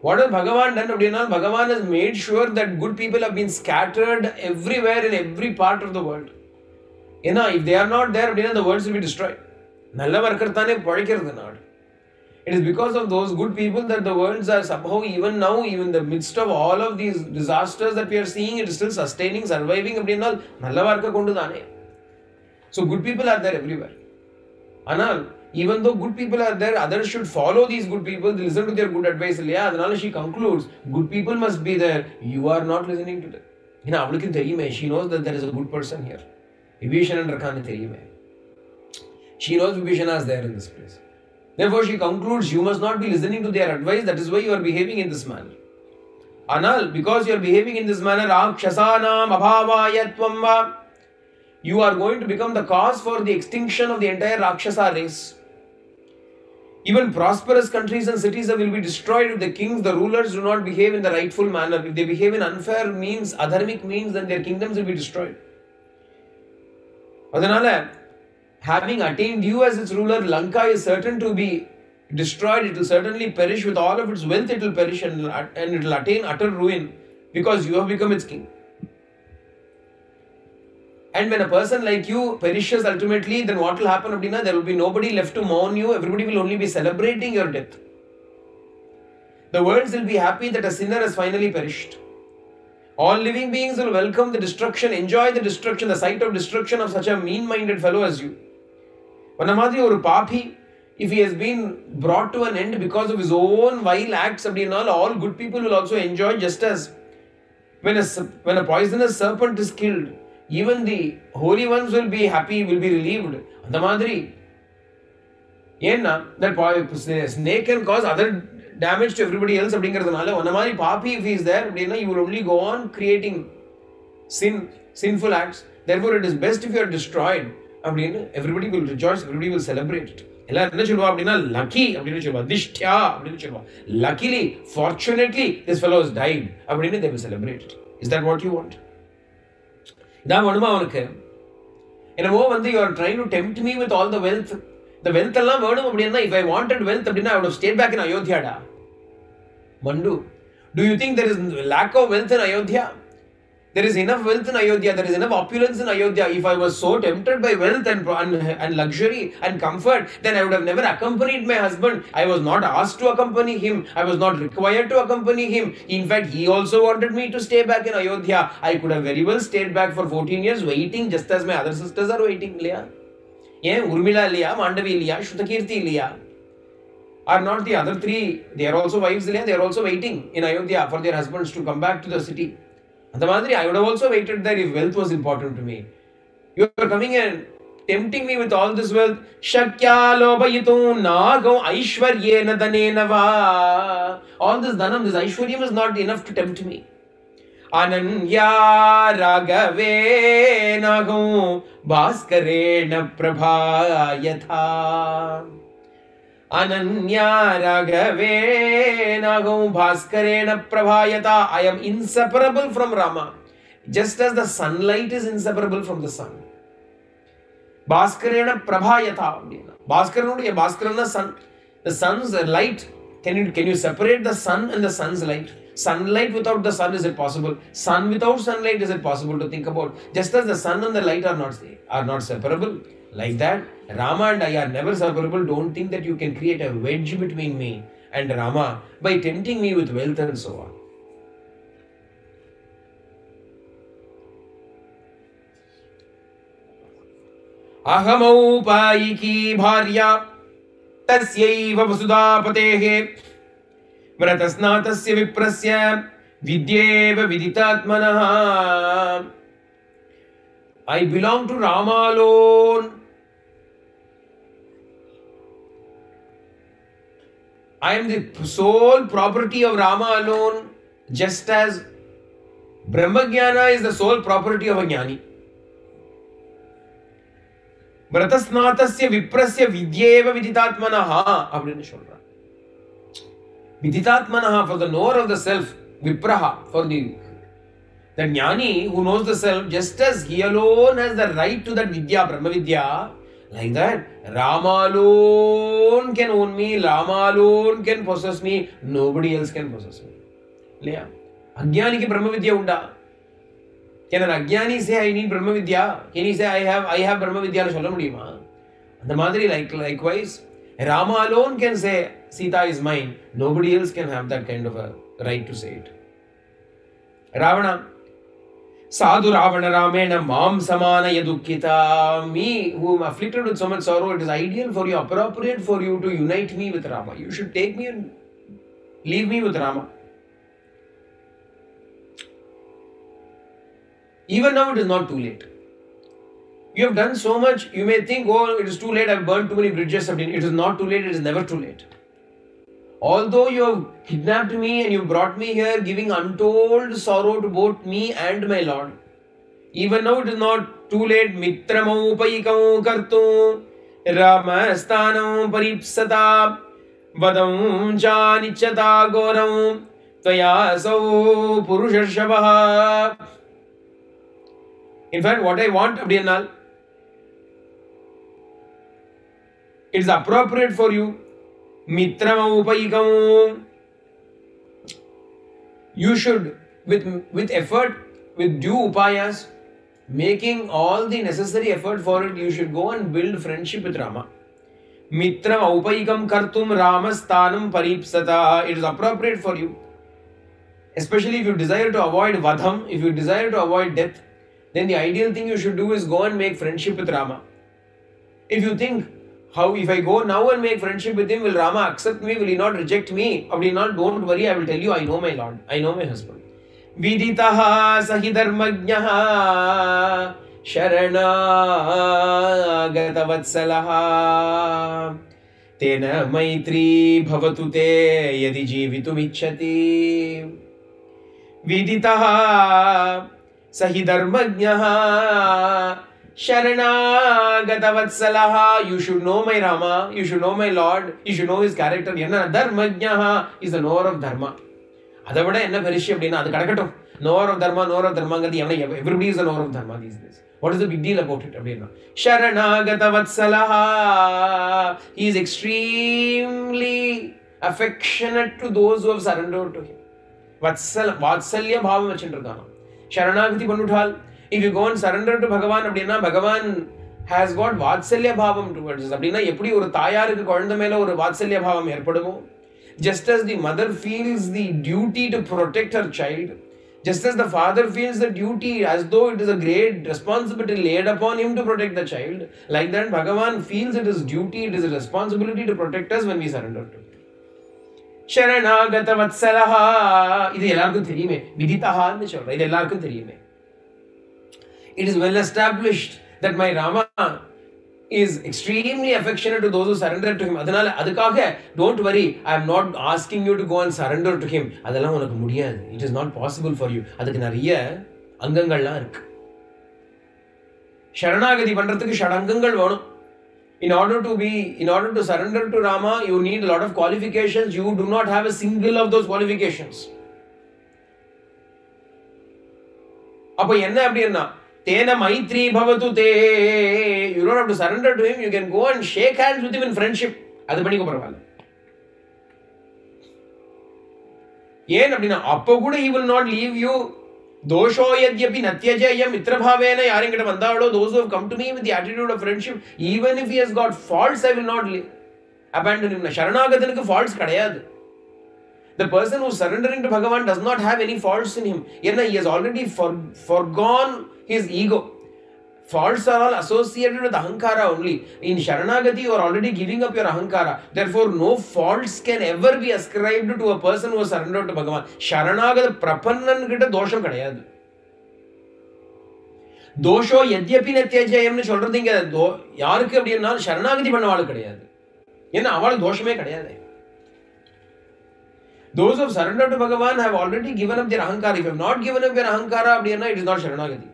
What has Bhagavan done? Bhagavan has made sure that good people have been scattered everywhere in every part of the world. If they are not there, the world will be destroyed. It is because of those good people that the worlds are somehow, even now, even in the midst of all of these disasters that we are seeing, it is still sustaining, surviving. So good people are there everywhere. Anal, even though good people are there, others should follow these good people, listen to their good advice. She concludes, good people must be there. You are not listening to them. She knows that there is a good person here. She knows Vibhishana is there in this place. Therefore, she concludes, you must not be listening to their advice. That is why you are behaving in this manner. Anal, because you are behaving in this manner, Rakshasanam abhavayatvam va, you are going to become the cause for the extinction of the entire Rakshasa race. Even prosperous countries and cities will be destroyed if the kings, the rulers do not behave in the rightful manner. If they behave in unfair means, adharmic means, then their kingdoms will be destroyed. Adanala, having attained you as its ruler, Lanka is certain to be destroyed. It will certainly perish with all of its wealth. It will perish and it will attain utter ruin because you have become its king. And when a person like you perishes ultimately, then what will happen? There will be nobody left to mourn you. Everybody will only be celebrating your death. The worlds will be happy that a sinner has finally perished. All living beings will welcome the destruction, enjoy the destruction, the sight of destruction of such a mean-minded fellow as you. Vanamadri or Papi, if he has been brought to an end because of his own vile acts, all good people will also enjoy, just as when a poisonous serpent is killed, even the holy ones will be happy, will be relieved. Vanamadri, that snake can cause other damage to everybody else. Vanamadri Papi, if he is there, you will only go on creating sinful acts. Therefore, it is best if you are destroyed. Everybody will rejoice, everybody will celebrate it. Lucky, luckily, fortunately, this fellow has died. They will celebrate it. Is that what you want? You are trying to tempt me with all the wealth. The wealth, if I wanted wealth, I would have stayed back in Ayodhya. Mandu, do you think there is lack of wealth in Ayodhya? There is enough wealth in Ayodhya, there is enough opulence in Ayodhya. If I was so tempted by wealth and luxury and comfort, then I would have never accompanied my husband. I was not asked to accompany him. I was not required to accompany him. In fact, he also wanted me to stay back in Ayodhya. I could have very well stayed back for 14 years waiting just as my other sisters are waiting. Urmila liya, Mandavi liya, Shrutakirti liya. Are not the other three, they are also wives liya, they are also waiting in Ayodhya for their husbands to come back to the city. I would have also waited there if wealth was important to me. You are coming and tempting me with all this wealth. Shakya lobayitun nagam aishwaryena danena va. All this dhanam, this aishwaryam is not enough to tempt me. Ananya ragave nagam bhaskarena prabha yatha. Ananya Raghave Nagam Bhaskarena Prabhayata. I am inseparable from Rama, just as the sunlight is inseparable from the sun. Bhaskarena Prabhayata. Bhaskarana sun. The sun's light. Can you separate the sun and the sun's light? Sunlight without the sun, is it possible? Sun without sunlight, is it possible to think about? Just as the sun and the light are not separable. Like that, Rama and I are never separable. Don't think that you can create a wedge between me and Rama by tempting me with wealth and so on. Ahamau paiki bharya tasyaiva vasudapatehe vratasnatasya viprasya vidyeva viditatmanaha. I belong to Rama alone. I am the sole property of Rama alone, just as Brahmajnana is the sole property of a jnani. Vratasnatasya viprasya vidyeva viditatmanaha அப்படின்னு சொல்றார். Viditatmanaha, for the knower of the self, vipraha, for the jnani who knows the self, just as he alone has the right to that vidya, Brahma vidya, like that, Rama alone can own me, Rama alone can possess me, nobody else can possess me. Leya, ajnani ki Brahma vidya unda. Can an ajnani say I need Brahma vidya? Can he say I have Brahma vidya? Solla mudiyuma. The madri likewise, Rama alone can say Sita is mine. Nobody else can have that kind of a right to say it. Ravana, Sadhu Ravana Ramena Mam Samana Yadukkita. Me, who am afflicted with so much sorrow, it is ideal for you, appropriate for you to unite me with Rama. You should take me and leave me with Rama. Even now it is not too late. You have done so much, you may think, oh, it is too late, I have burned too many bridges. It is not too late, it is never too late. Although you have kidnapped me and you brought me here, giving untold sorrow to both me and my Lord, even now it is not too late. Mitramau paikam kartu ramastanam paripsata vadam janichata goram tvayasau purushashabha. In fact, what I want, Abdiyannal, it is appropriate for you. Mitram upaikam. You should, with effort, with due upayas, making all the necessary effort for it, you should go and build friendship with Rama. Mitram upaikam kartum ramastanam paripsata. It is appropriate for you. Especially if you desire to avoid vadham, if you desire to avoid death, then the ideal thing you should do is go and make friendship with Rama. If you think, how if I go now and make friendship with him, will Rama accept me? Will he not reject me? Don't worry, I will tell you, I know my Lord. I know my husband. Viditaha sahi dharmajnaha sharanagatavatsalah tena maitri bhavatu te yadi jivitum ichchati. Viditaha sahi dharmajnaha sharanagatavatsalah. You should know my Rama, you should know my Lord, you should know his character. Yenna dharmajnaha is the knower of dharma. Adavada enna perishi appadina adu kadakattum. Knower of dharma ngadi everybody is the knower of dharma these days. What is the big deal about it? Sharanagatavatsalah. He is extremely affectionate to those who have surrendered to him. Vatsalya bhavam vachindradana. Sharanagati pannuthal. If you go and surrender to Bhagavan, Bhagavan has got Vatsalya bhavam towards us. Just as the mother feels the duty to protect her child, just as the father feels the duty as though it is a great responsibility laid upon him to protect the child, like that Bhagavan feels it is duty, it is a responsibility to protect us when we surrender to him. Sharanagata Vatsalaha. Idu ellarkum theriyume. Viditaha nu solra. Idu ellarkum theriyume. It is well established that my Rama is extremely affectionate to those who surrender to him. Adukkaga, don't worry, I am not asking you to go and surrender to him. Adella unakku mudiyadhu. It is not possible for you. Adukku nariya angangallam irukku. Sharanagati pandradhukku shadangangal venum. In order to surrender to Rama, you need a lot of qualifications. You do not have a single of those qualifications. Appo enna appadina? Tena maitri bhavatu te. You don't have to surrender to him. You can go and shake hands with him in friendship. Adu paniko paravailla. Yen appadina? Appo kuda he will not leave you. Dosho yadyapi natyajaya mitra bhavena yaringata vandavado. Those who have come to me with the attitude of friendship, even if he has got faults, I will not abandon him. Sharanagatanukku faults kadayadu. The person who is surrendering to Bhagavan does not have any faults in him. He has already forgone his ego. Faults are all associated with ahankara only. In Sharanagati, you are already giving up your ahankara. Therefore, no faults can ever be ascribed to a person who has surrendered to Bhagavan. Sharanagata prapannan kitta dosham kadayadu. Dosho yadyapi natyajayam nu solradhu inga yarukku appadina Sharanagati pannavalu kadayadu. Enna avalu doshame kadayadu. Those who have surrendered to Bhagavan have already given up their ahankara. If you have not given up your ahankara, it is not Sharanagati.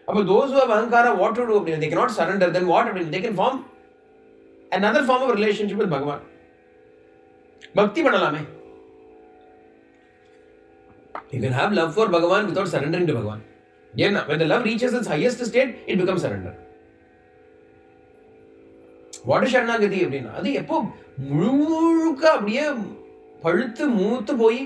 But those who have ahankara, what to do? They cannot surrender, then what? They can form another form of relationship with Bhagavan. Bhakti Panalame. You can have love for Bhagavan without surrendering to Bhagavan. When the love reaches its highest state, it becomes surrender. What is Sharanagati? அது எப்போ முழுக்க அப்படியே பழுத்து மூத்து போய்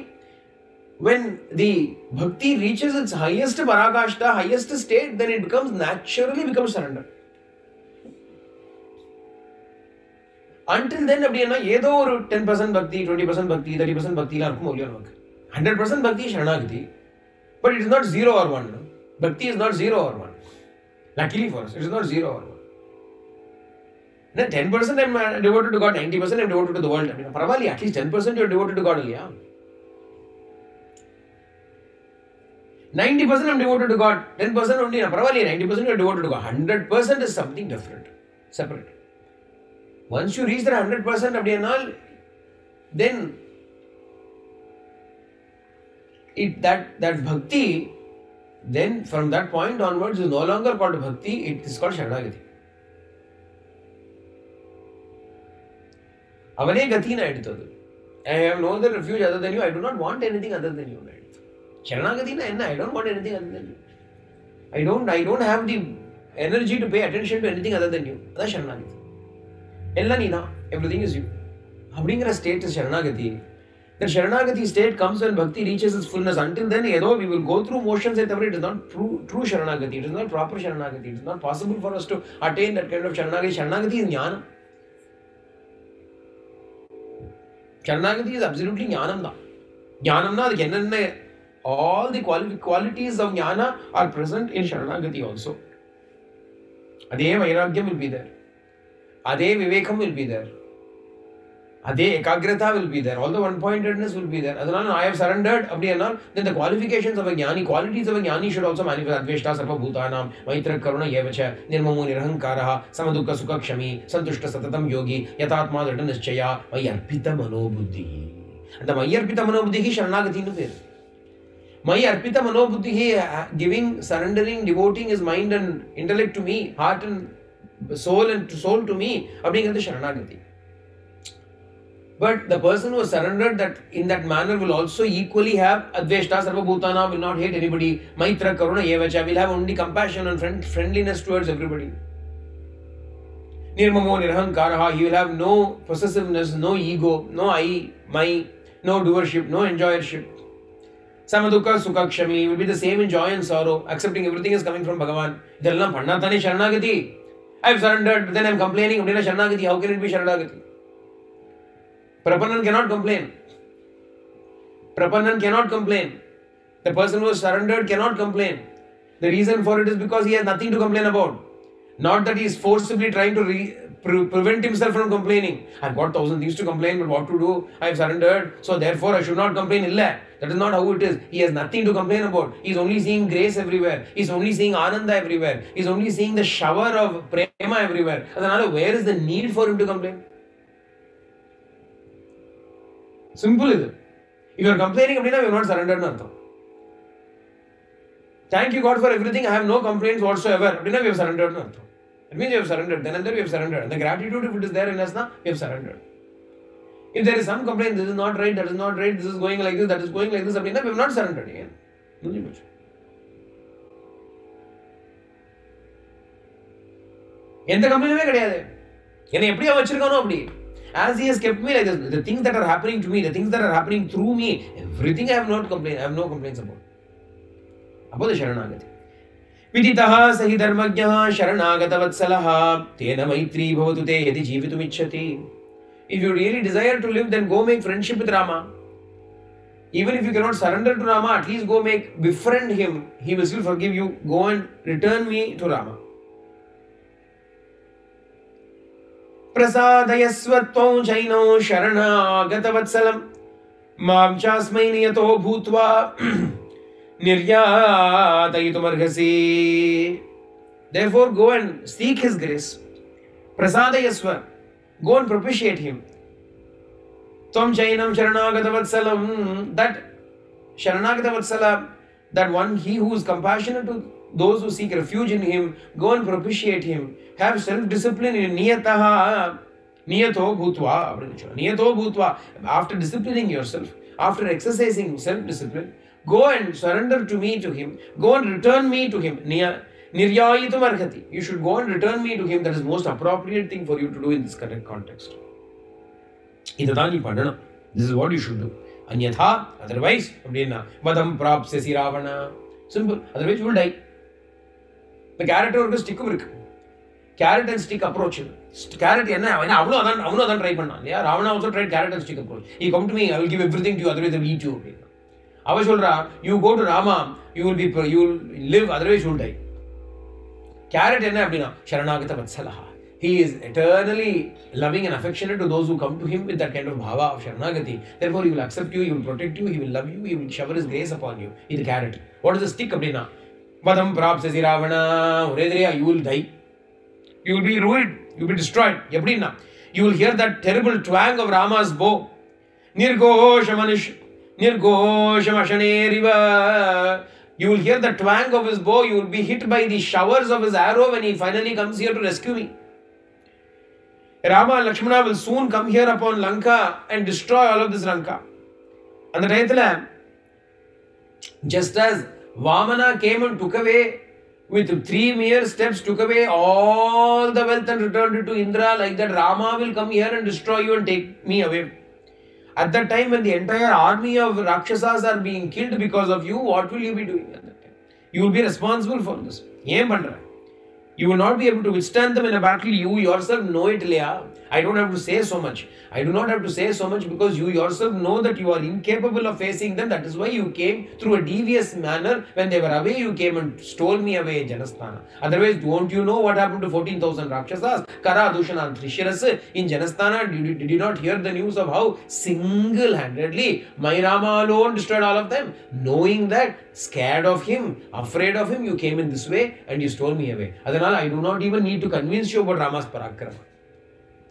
when the bhakti reaches its highest parakashta, highest state, then it naturally becomes surrender. Until then அப்படின்னா ஏதோ ஒரு 10% bhakti, 20% bhakti, 30% bhakti எல்லாம் இருக்கும் இல்லையா நமக்கு. 100% bhakti is Sharanagati, but it is not 0 or 1. Bhakti is not 0 or 1. Luckily for us, it is not 0 or 1. Then 10% I am devoted to God, 90% I am devoted to the world. Paravali, at least 10% you are devoted to God. 90% I am devoted to God, 10% only. Paravali, 90% you are devoted to God. 100% is something different, separate. Once you reach that 100%, then that bhakti, then from that point onwards is no longer called bhakti, it is called Sharanagati. Avane gati na edutadu. I have no other refuge other than you. I do not want anything other than you. Sharanagati na enna. I don't want anything other than you. I don't have the energy to pay attention to anything other than you. That's Sharanagati. Ella nina. Everything is you. Habringra state is Sharanagati. The Sharanagati state comes when bhakti reaches its fullness. Until then, although we will go through motions, it is not true Sharanagati. It is not proper Sharanagati. It is not possible for us to attain that kind of Sharanagati. Sharanagati is jnana. Sharanagati is absolutely jnanam da. Jnanam na, all the qualities of jnana are present in Sharanagati also. Ade vairagyam will be there. Ade vivekam will be there. Ade ekagrata will be there. All the one-pointedness will be there. I have surrendered. Then the qualifications of a jnani, qualities of a jnani should also manifest. Adveshta sarva bhutanam, maitra karuna yevacha, nirmamo nirahankaraha, samadukha sukha kshami, santushta satatam yogi, yatatma drita nischaya, mayarpita manobuddhi. And the mayarpita manobuddhi is Sharanagati nu peru. Mayarpita manobuddhi, giving, surrendering, devoting his mind and intellect to me, heart and soul to me, abdingathu Sharanagati. But the person who has surrendered that in that manner will also equally have Adveshta Sarva Bhutana, will not hate anybody, Maitra Karuna Yevacha, will have only compassion and friendliness towards everybody. Nirmamo Nirhankaraha, he will have no possessiveness, no ego, no I, my, no doership, no enjoyership. Samadukha Sukha Kshami, will be the same in joy and sorrow, accepting everything is coming from Bhagavan. Idhallam Pannatani Sharanagati. I have surrendered, then I am complaining, Sharanagati, how can it be Sharanagati? Prapannan cannot complain. The person who has surrendered cannot complain. The reason for it is because he has nothing to complain about. Not that he is forcibly trying to prevent himself from complaining. I have got 1,000 things to complain, but what to do? I have surrendered, so therefore I should not complain. Illa. That is not how it is. He has nothing to complain about. He is only seeing grace everywhere. He is only seeing Ananda everywhere. He is only seeing the shower of prema everywhere. Where is the need for him to complain? Simple is it. If you are complaining, you have not surrendered. Thank you God for everything. I have no complaints whatsoever. We have surrendered. It means you have surrendered. Then and there we have surrendered. And the gratitude, if it is there in us, we have surrendered. If there is some complaint, this is not right, that is not right, this is going like this, that is going like this, we have not surrendered again. As he has kept me like this, the things that are happening to me, the things that are happening through me, everything I have not complained, I have no complaints about. About the Sharanagati. Viditaha sahi dharmagyaha sharanagata vatsalaha tena maitri bhavatu te yadi jivitum ichchati. If you really desire to live, then go make friendship with Rama. Even if you cannot surrender to Rama, at least go befriend him. He will still forgive you. Go and return me to Rama. Prasadayasvatvam chaino sharanagata vatsalam mam chasmai niyato bhutva niryatayitum arhasi. Therefore, go and seek his grace. Prasadayasva. Go and propitiate him. Tvam chainam sharanagata vatsalam. That sharanagata vatsala, that one, he who is compassionate to those who seek refuge in him, go and propitiate him. Have self-discipline in niyataha. Niyato bhutva. Niyato bhutva. After disciplining yourself, after exercising self-discipline, go and surrender to me, to him. Go and return me to him. Niryayitum arhati. You should go and return me to him. That is the most appropriate thing for you to do in this correct context. This is what you should do. Anyatha, otherwise, vadam prapsyasi Ravana. Simple. Otherwise, you will die. The carrot or stick carrot and stick approach. Carrot, Ravana also tried carrot and stick approach. He come to me, I will give everything to you, otherwise I will eat you. You go to Rama, you will live, otherwise you will die. Carrot Sharanagata Vatsalaha. He is eternally loving and affectionate to those who come to him with that kind of bhava of Sharanagati. Therefore, he will accept you, he will protect you, he will love you, he will shower his grace upon you. He is the carrot. What is the stick? Vadam prapsyasi Ravana. You will die. You will be ruined. You will be destroyed. You will hear that terrible twang of Rama's bow. Nirgoshamashaneriva. You will hear the twang of his bow. You will be hit by the showers of his arrow when he finally comes here to rescue me. Rama and Lakshmana will soon come here upon Lanka and destroy all of this Lanka. And the Taitala, just as Vamana came and took away, with 3 mere steps, took away all the wealth and returned it to Indra, like that Rama will come here and destroy you and take me away. At that time, when the entire army of Rakshasas are being killed because of you, what will you be doing at that time? You will be responsible for this. You will not be able to withstand them in a battle. You yourself know it, Leah. I don't have to say so much. I do not have to say so much because you yourself know that you are incapable of facing them. That is why you came through a devious manner. When they were away, you came and stole me away in Janasthana. Otherwise, don't you know what happened to 14,000 Rakshasas? Kara, Dushana and Trishiras in Janasthana. Did you not hear the news of how single-handedly my Rama alone destroyed all of them? Knowing that, scared of him, afraid of him, you came in this way and you stole me away. Adanal, I do not even need to convince you about Rama's Parakrama.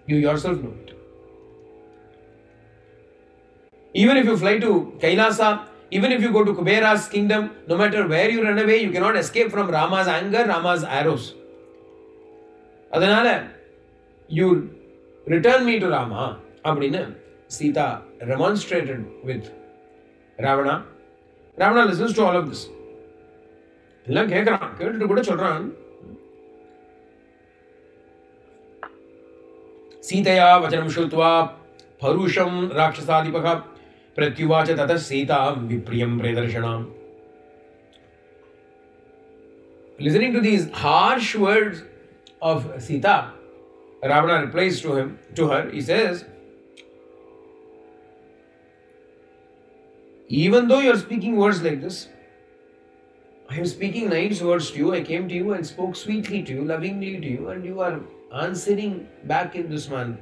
You yourself know it. Even if you fly to Kailasa, even if you go to Kubera's kingdom, no matter where you run away, you cannot escape from Rama's anger, Rama's arrows. Adanal, you return me to Rama. Abdina, Sita remonstrated with Ravana. Ravana listens to all of this. Sitaya vachanam shutva parusham rakshasadipaka pratyuvacha tata sitam vipriyam predarshanam. Listening to these harsh words of Sita, Ravana replies to her, he says, even though you are speaking words like this, I am speaking nice words to you. I came to you and spoke sweetly to you, lovingly to you, and you are answering back in this manner.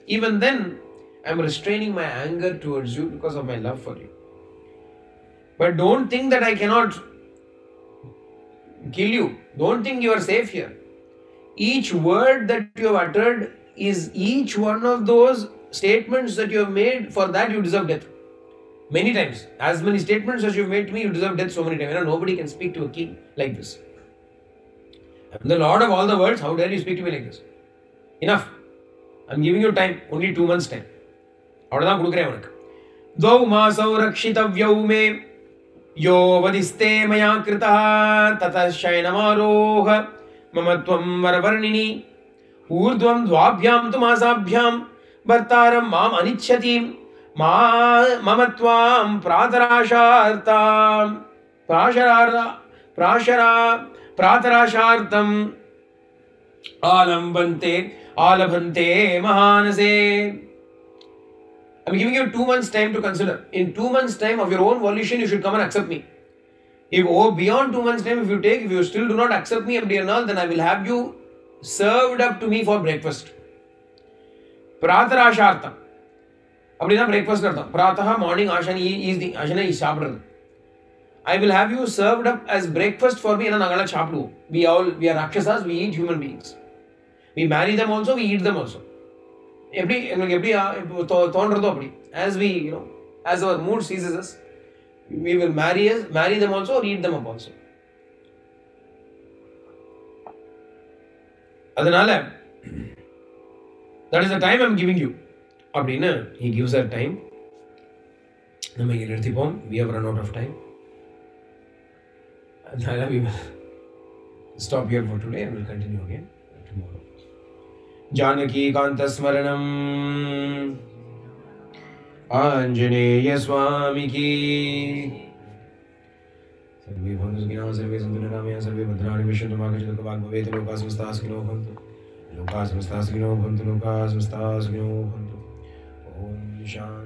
Even then, I am restraining my anger towards you because of my love for you. But don't think that I cannot kill you. Don't think you are safe here. Each word that you have uttered is each one of those statements that you have made. For that you deserve death. Many times. As many statements as you have made to me, you deserve death so many times. Nobody can speak to a king like this. I'm the Lord of all the worlds. How dare you speak to me like this? Enough. I'm giving you time. Only 2 months time. Dvau masau rakshitavyau me yo vadiste maya krita tata shainamaroha mamatvam varavarnini urdvam dvabhyam tu masabhyam bhartaram mam anichyati mamatvam pratarashartam pratarashartam alambante mahanase. I'm giving you 2 months time to consider. In 2 months time of your own volition, you should come and accept me. If beyond 2 months time, if you still do not accept me, then I will have you served up to me for breakfast. Pratarashartam. Abdina breakfast nartham. Prataha morning, ashana evening, ashana is sabran. I will have you served up as breakfast for me. We are Rakshasas, we eat human beings. We marry them also, we eat them also. எப்படி எங்களுக்கு எப்படி தோன்றதோ அப்படி as we as our mood seizes us, we will marry them also or eat them up also. அதனால that is the time I'm giving you அப்படின்னு he gives her time. நம்ம இங்கே நிறுத்திப்போம். we have run out of time. அதனால we will stop here for today and we'll continue again tomorrow. Janaki Kant स्मरणम Anjaneya स्वामी की। सर्वे भवन्तु सुखिनः सर्वे सन्तु निरामयाः सर्वे भद्राणि पश्यन्तु मा कश्चित् वाग् भवेत् लोकाः समस्ताः सुखिनो भवन्तु लोकाः समस्ताः सुखिनो भवन्तु लोकाः समस्ताः सुखिनो भवन्तु। ओम शांति।